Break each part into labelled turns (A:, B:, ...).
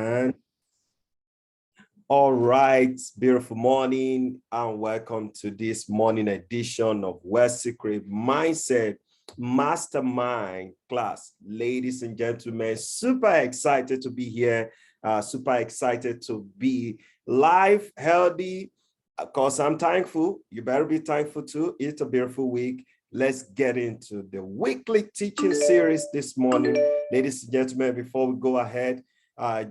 A: And all right, beautiful morning, and welcome to this morning edition of Wealthsecrets Mindset Mastermind class. Ladies and gentlemen, super excited to be here, super excited to be live, healthy. Of course, I'm thankful. You better be thankful too. It's a beautiful week. Let's get into the weekly teaching series this morning. Ladies and gentlemen, before we go ahead,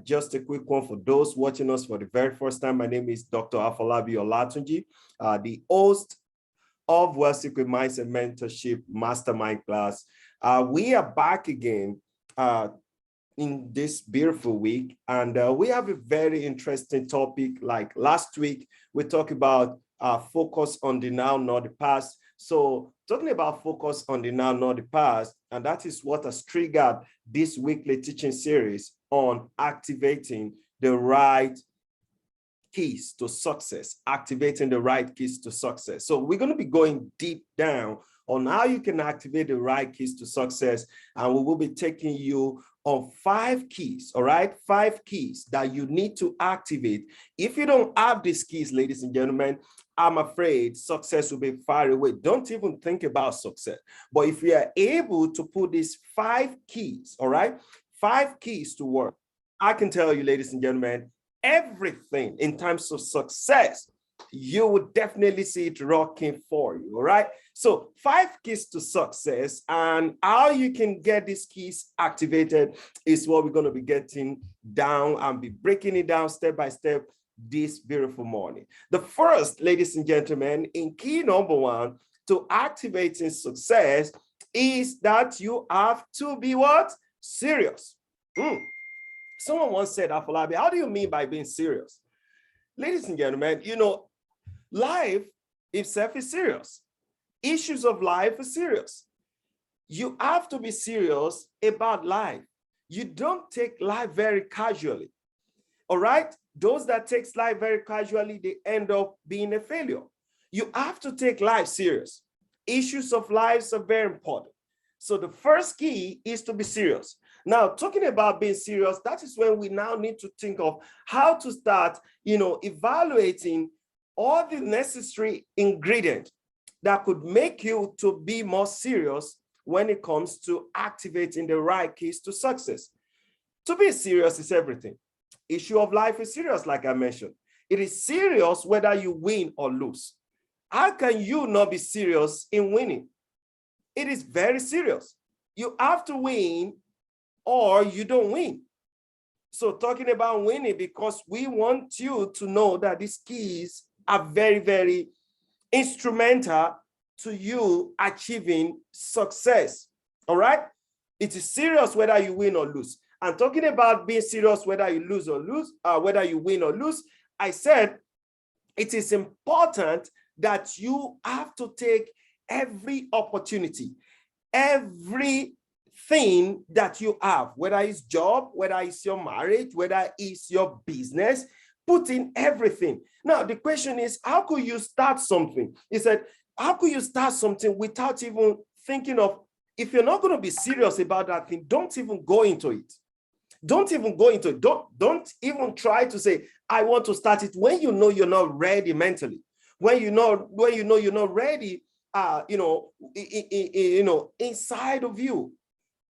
A: just a quick one for those watching us for the very first time. My name is Dr. Afolabi Olatunji, the host of Wealthsecrets Mindset Mentorship Mastermind class. We are back again in this beautiful week, and we have a very interesting topic. Like last week, we talked about focus on the now, not the past. So talking about focus on the now, not the past, and that is what has triggered this weekly teaching series on activating the right keys to success, activating the right keys to success. So we're going to be going deep down on how you can activate the right keys to success, and we will be taking you on 5 keys, all right? 5 keys that you need to activate. If you don't have these keys, ladies and gentlemen, I'm afraid success will be far away. Don't even think about success. But if we are able to put these 5 keys, all right, 5 keys to work, I can tell you, ladies and gentlemen, everything in terms of success, you would definitely see it rocking for you, all right? So 5 keys to success, and how you can get these keys activated is what we're going to be getting down and be breaking it down step by step this beautiful morning. The first, ladies and gentlemen, in key number 1 to activating success is that you have to be what? Serious. Someone once said, Afolabi, how do you mean by being serious? Ladies and gentlemen, you know, life itself is serious. Issues of life are serious. You have to be serious about life. You don't take life very casually. All right? Those that take life very casually, they end up being a failure. You have to take life serious. Issues of life are very important. So the first key is to be serious. Now, talking about being serious, that is when we now need to think of how to start, evaluating all the necessary ingredients that could make you to be more serious when it comes to activating the right keys to success. To be serious is everything. Issue of life is serious, like I mentioned. It is serious whether you win or lose. How can you not be serious in winning? It is very serious. You have to win or you don't win. So talking about winning, because we want you to know that these keys are very, very instrumental to you achieving success. All right? It is serious whether you win or lose. And talking about being serious whether you lose or lose, whether you win or lose, I said it is important that you have to take every opportunity, everything that you have, whether it's job, whether it's your marriage, whether it's your business, put in everything. Now, the question is, how could you start something? He said, how could you start something without even thinking of, if you're not going to be serious about that thing, don't even go into it. Don't even go into it. Don't even try to say, I want to start it when you know you're not ready mentally. When you know you're not ready, inside of you.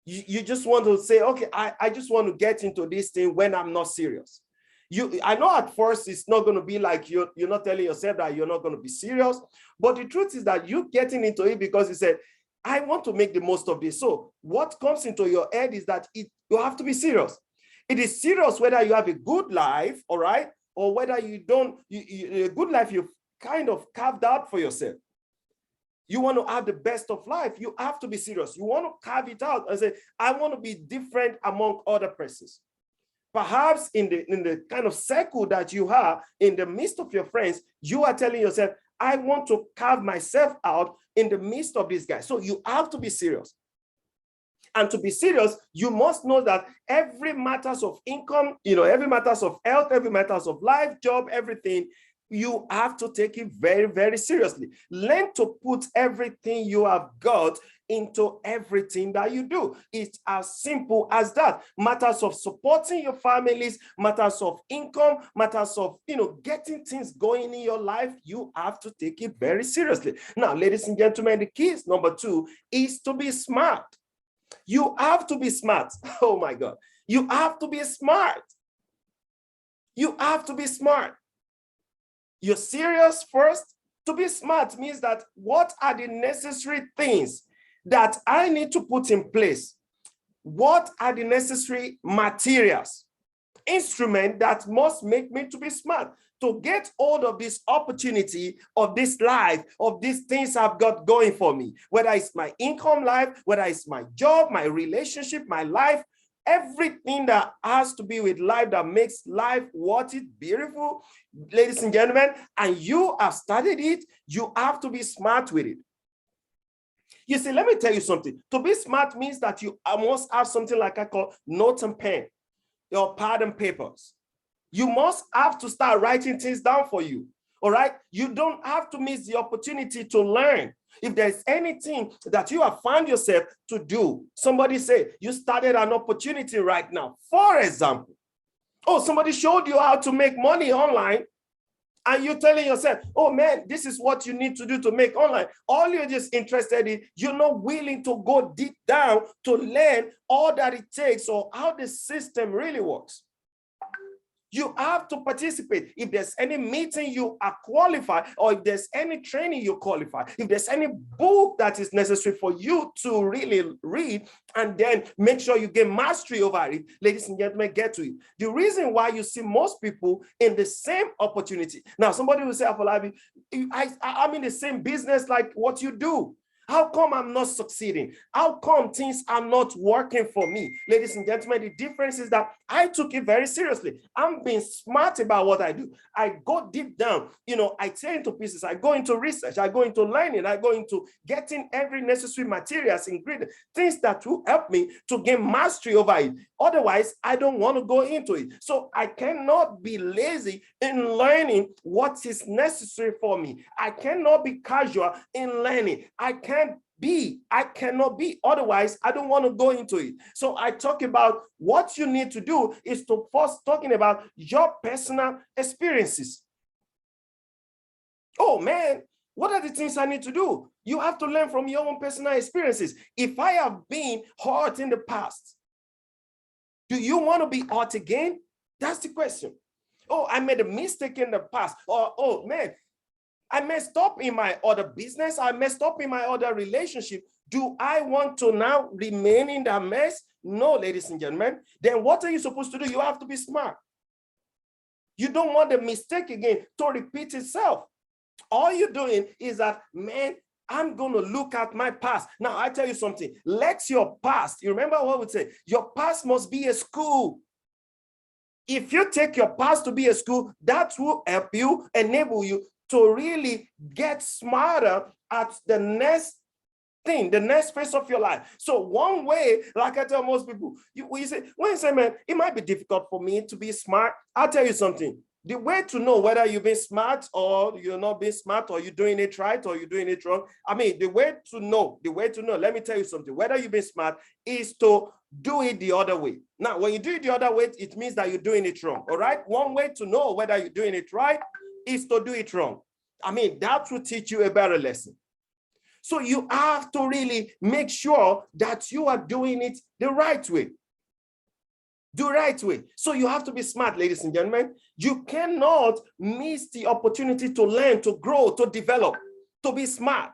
A: You just want to say, okay, I just want to get into this thing when I'm not serious. I know at first it's not going to be like you're not telling yourself that you're not going to be serious, but the truth is that you're getting into it because you said, I want to make the most of this. So what comes into your head is that you have to be serious. It is serious whether you have a good life, all right, or whether you don't, a good life you've kind of carved out for yourself. You want to have the best of life, you have to be serious. You want to carve it out and say, I want to be different among other persons. Perhaps in the kind of circle that you are, in the midst of your friends, you are telling yourself, I want to carve myself out in the midst of these guys. So you have to be serious. And to be serious, you must know that every matters of income, every matters of health, every matters of life, job, everything, you have to take it very, very seriously. Learn to put everything you have got into everything that you do. It's as simple as that. Matters of supporting your families, matters of income, matters of, getting things going in your life, you have to take it very seriously. Now, ladies and gentlemen, the keys number 2 is to be smart. You have to be smart. Oh my God. You have to be smart. You have to be smart. You're serious first. To be smart means that what are the necessary things that I need to put in place? What are the necessary materials, instruments that must make me to be smart, to get hold of this opportunity of this life, of these things I've got going for me, whether it's my income life, whether it's my job, my relationship, my life, everything that has to be with life that makes life worth it, beautiful, ladies and gentlemen, and you have studied it, you have to be smart with it. You see, let me tell you something. To be smart means that you must have something like I call note and pen, your pad and papers. You must have to start writing things down for you. All right. You don't have to miss the opportunity to learn. If there's anything that you have found yourself to do, somebody say you started an opportunity right now. For example, somebody showed you how to make money online, and you're telling yourself, oh man, this is what you need to do to make online. All you're just interested in, you're not willing to go deep down to learn all that it takes or how the system really works. You have to participate. If there's any meeting you are qualified, or if there's any training you qualify, if there's any book that is necessary for you to really read and then make sure you get mastery over it, ladies and gentlemen, get to it. The reason why you see most people in the same opportunity. Now, somebody will say, Afolabi, I'm in the same business like what you do. How come I'm not succeeding? How come things are not working for me? Ladies and gentlemen, the difference is that I took it very seriously. I'm being smart about what I do. I go deep down. I tear into pieces. I go into research. I go into learning. I go into getting every necessary materials, ingredients, things that will help me to gain mastery over it. Otherwise, I don't want to go into it. So I cannot be lazy in learning what is necessary for me. I cannot be casual in learning. I cannot be. Otherwise, I don't want to go into it. So I talk about what you need to do is to first talking about your personal experiences. Oh man, what are the things I need to do? You have to learn from your own personal experiences. If I have been hurt in the past, do you want to be hurt again? That's the question. Oh, I made a mistake in the past. Or, oh man, I messed up in my other business. I messed up in my other relationship. Do I want to now remain in that mess? No, ladies and gentlemen. Then what are you supposed to do? You have to be smart. You don't want the mistake again to repeat itself. All you're doing is that, man, I'm going to look at my past. Now, I tell you something. Let your past, you remember what we say? Your past must be a school. If you take your past to be a school, that will help you, enable you to really get smarter at the next thing, the next phase of your life. So one way, like I tell most people, when you say, man, it might be difficult for me to be smart, I'll tell you something. The way to know whether you've been smart or you're not being smart, or you're doing it right or you're doing it wrong. I mean, the way to know, let me tell you something, whether you've been smart is to do it the other way. Now, when you do it the other way, it means that you're doing it wrong. All right. One way to know whether you're doing it right is to do it wrong. I mean, that will teach you a better lesson. So you have to really make sure that you are doing it the right way. The right way. So you have to be smart, ladies and gentlemen. You cannot miss the opportunity to learn, to grow, to develop, to be smart,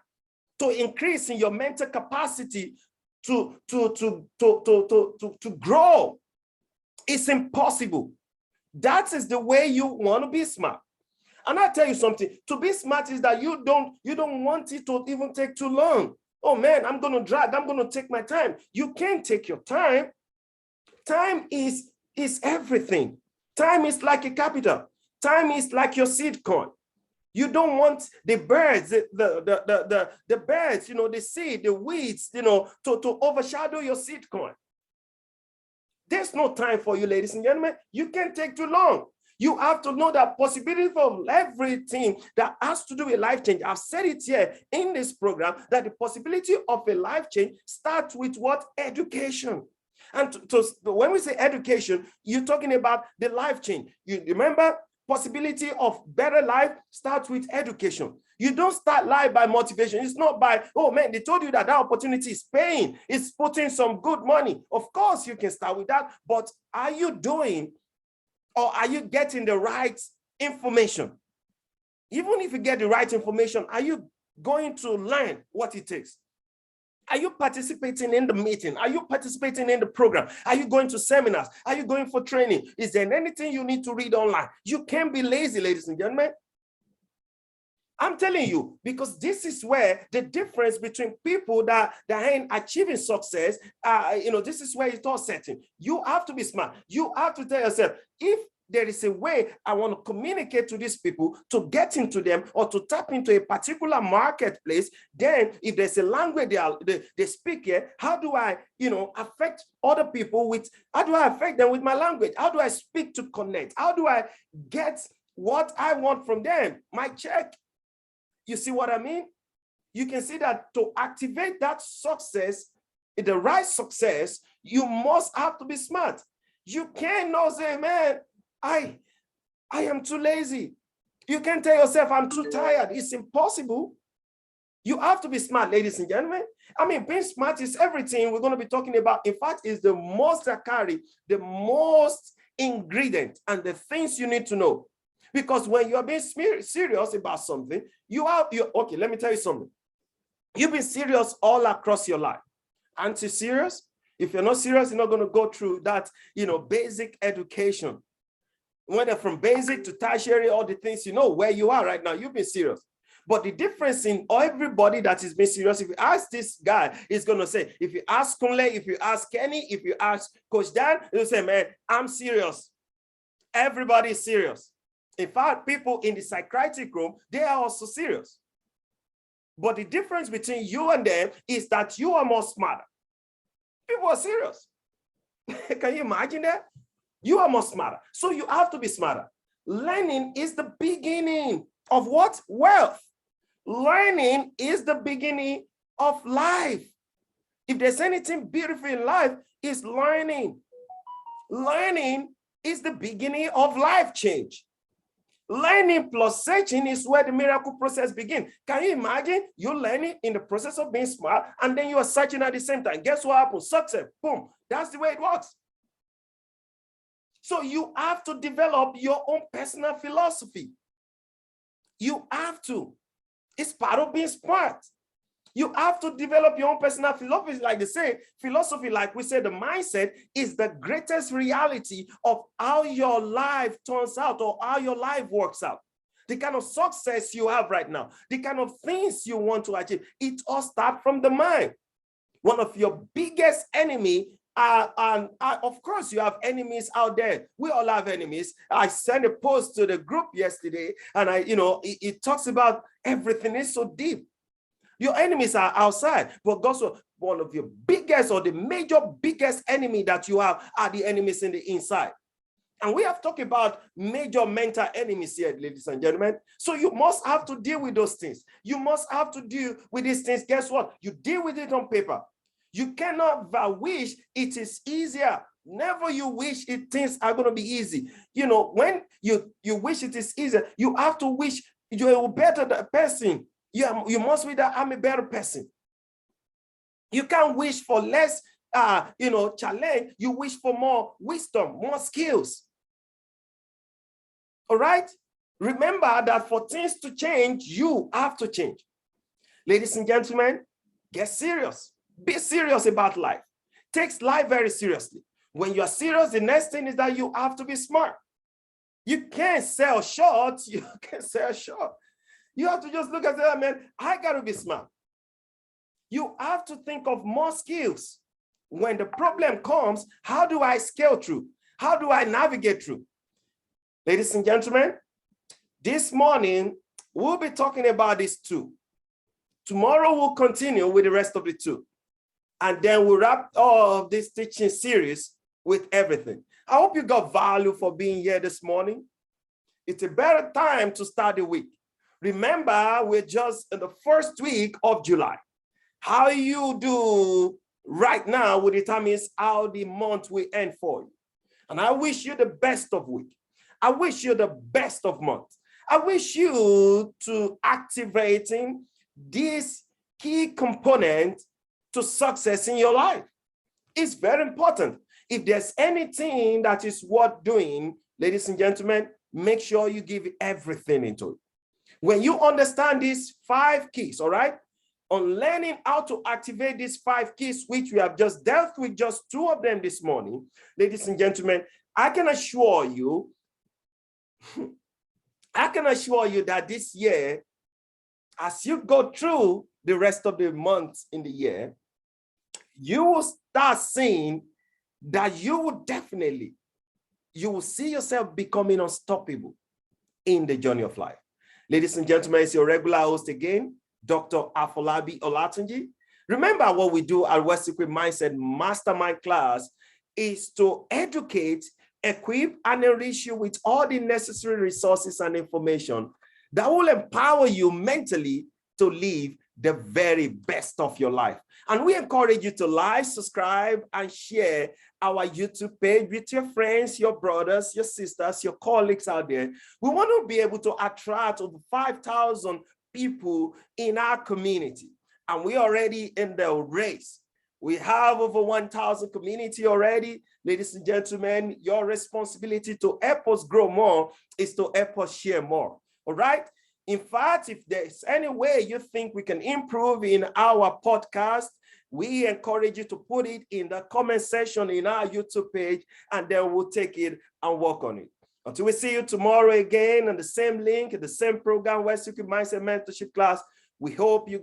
A: to increase in your mental capacity to grow. It's impossible. That is the way you want to be smart. And I tell you something, to be smart is that you don't want it to even take too long. Oh man, I'm going to take my time. You can't take your time. Time is everything. Time is like a capital. Time is like your seed coin. You don't want the birds, the birds, the seed, the weeds, to overshadow your seed coin. There's no time for you, ladies and gentlemen. You can't take too long. You have to know that possibility of everything that has to do with life change. I've said it here in this program that the possibility of a life change starts with what? Education. And when we say education, you're talking about the life change. You remember, possibility of better life starts with education. You don't start life by motivation. It's not by, oh man, they told you that opportunity is paying, it's putting some good money. Of course, you can start with that, but are you doing, or are you getting the right information? Even if you get the right information, are you going to learn what it takes? Are you participating in the meeting? Are you participating in the program? Are you going to seminars? Are you going for training? Is there anything you need to read online? You can't be lazy, ladies and gentlemen. I'm telling you, because this is where the difference between people that ain't achieving success, this is where it's all setting. You have to be smart. You have to tell yourself, if there is a way I want to communicate to these people, to get into them or to tap into a particular marketplace, then if there's a language they speak here, how do I, affect other people with, how do I affect them with my language? How do I speak to connect? How do I get what I want from them? My check. You see what I mean? You can see that to activate that success, the right success, you must have to be smart. You cannot say, man, I am too lazy. You can tell yourself, I'm too tired. It's impossible. You have to be smart, ladies and gentlemen. I mean, being smart is everything we're going to be talking about. In fact, is the most that carry the most ingredient and the things you need to know. Because when you are being serious about something, okay, let me tell you something. You've been serious all across your life. Aren't you serious? If you're not serious, you're not going to go through that, basic education. Whether from basic to tertiary, all the things, where you are right now, you've been serious. But the difference in everybody that is being serious, if you ask this guy, he's going to say, if you ask Kunle, if you ask Kenny, if you ask Coach Dan, he'll say, man, I'm serious. Everybody is serious. In fact, people in the psychiatric room, they are also serious. But the difference between you and them is that you are more smarter. People are serious. Can you imagine that? You are more smarter. So you have to be smarter. Learning is the beginning of what? Wealth. Learning is the beginning of life. If there's anything beautiful in life, it's learning. Learning is the beginning of life change. Learning plus searching is where the miracle process begins. Can you imagine you learning in the process of being smart and then you are searching at the same time? Guess what happens? Success. Boom. That's the way it works. So you have to develop your own personal philosophy. You have to. It's part of being smart. You have to develop your own personal philosophy. Like they say, philosophy, like we said, the mindset is the greatest reality of how your life turns out or how your life works out. The kind of success you have right now, the kind of things you want to achieve, it all starts from the mind. One of your biggest enemies, of course, you have enemies out there. We all have enemies. I sent a post to the group yesterday, and it talks about everything is so deep. Your enemies are outside, but also one of your biggest or the major biggest enemy that you have are the enemies in the inside. And we have talked about major mental enemies here, ladies and gentlemen. So you must have to deal with those things. You must have to deal with these things. Guess what? You deal with it on paper. You cannot wish it is easier. Never you wish things are going to be easy. When you wish it is easier, you have to wish you're a better person. You must be that I'm a better person. You can't wish for less, challenge. You wish for more wisdom, more skills. All right? Remember that for things to change, you have to change. Ladies and gentlemen, get serious. Be serious about life. Take life very seriously. When you're serious, the next thing is that you have to be smart. You can't sell short. You can't sell short. You have to just look at that, man, I got to be smart. You have to think of more skills. When the problem comes, how do I scale through? How do I navigate through? Ladies and gentlemen, this morning, we'll be talking about these two. Tomorrow, we'll continue with the rest of the two. And then we'll wrap all of this teaching series with everything. I hope you got value for being here this morning. It's a better time to start the week. Remember, we're just in the first week of July. How you do right now will determine how the month will end for you. And I wish you the best of week. I wish you the best of month. I wish you to activating this key component to success in your life. It's very important. If there's anything that is worth doing, ladies and gentlemen, make sure you give everything into it. When you understand these 5 keys, all right, on learning how to activate these 5 keys, which we have just dealt with just 2 of them this morning, ladies and gentlemen, I can assure you that this year, as you go through the rest of the months in the year, you will start seeing that you will see yourself becoming unstoppable in the journey of life. Ladies and gentlemen, it's your regular host again, Dr. Afolabi Olatunji. Remember, what we do at Wealthsecrets Mindset Mastermind class is to educate, equip, and enrich you with all the necessary resources and information that will empower you mentally to live the very best of your life. And we encourage you to like, subscribe, and share our YouTube page with your friends, your brothers, your sisters, your colleagues out there. We want to be able to attract over 5,000 people in our community. And we're already in the race. We have over 1,000 community already. Ladies and gentlemen, your responsibility to help us grow more is to help us share more. All right? In fact, if there's any way you think we can improve in our podcast, we encourage you to put it in the comment section in our YouTube page, and then we'll take it and work on it. Until we see you tomorrow again on the same link, the same program, Wealthsecrets Mindset Mentorship class, we hope you